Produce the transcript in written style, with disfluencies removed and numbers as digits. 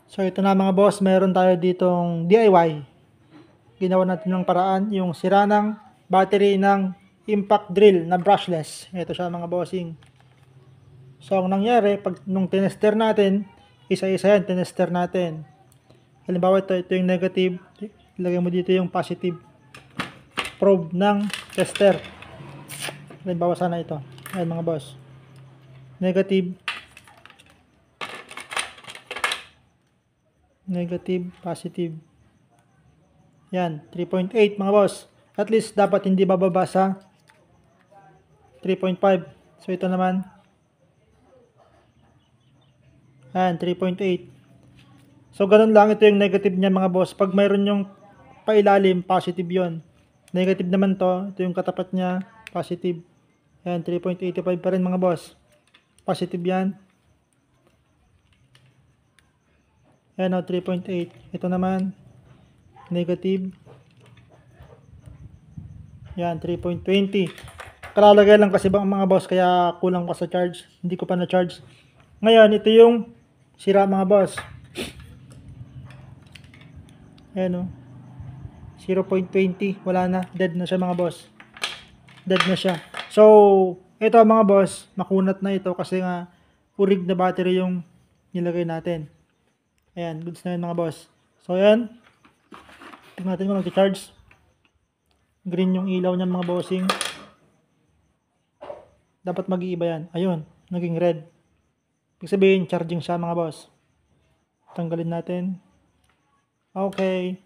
So ito na mga boss, meron tayo ditong DIY. Ginawa natin ng paraan yung sira ng battery ng impact drill na brushless. Ito siya mga bossing. So ang nangyari, pag nung tinester natin, isa-isa yan, tinester natin. Halimbawa ito yung negative, ilagay mo dito yung positive probe ng tester. Halimbawa sana ito. Ayan mga boss. Negative, positive. Yan, 3.8 mga boss. At least dapat hindi bababa sa 3.5. So ito naman. Yan, 3.8. So ganun lang, ito yung negative niya mga boss. Pag mayroon yung pailalim, positive yon. Negative naman to, ito yung katapat niya, positive. Yan, 3.85 pa rin mga boss. Positive yan. Yan o, 3.8. Ito naman, negative. Yan, 3.20. Kalalagay lang kasi bang mga boss, kaya kulang pa sa charge. Hindi ko pa na-charge. Ngayon, ito yung sira mga boss. Ayan o. 0.20. Wala na. Dead na siya mga boss. Dead na siya. So, ito mga boss, makunat na ito kasi nga purig na battery yung nilagay natin. Ayan, goods na yun mga boss. So, ayan. Tignan natin kung nag-charge. Green yung ilaw niyan mga bossing. Dapat mag-iiba yan. Ayun, naging red. Ibig sabihin, charging siya mga boss. Tanggalin natin. Okay.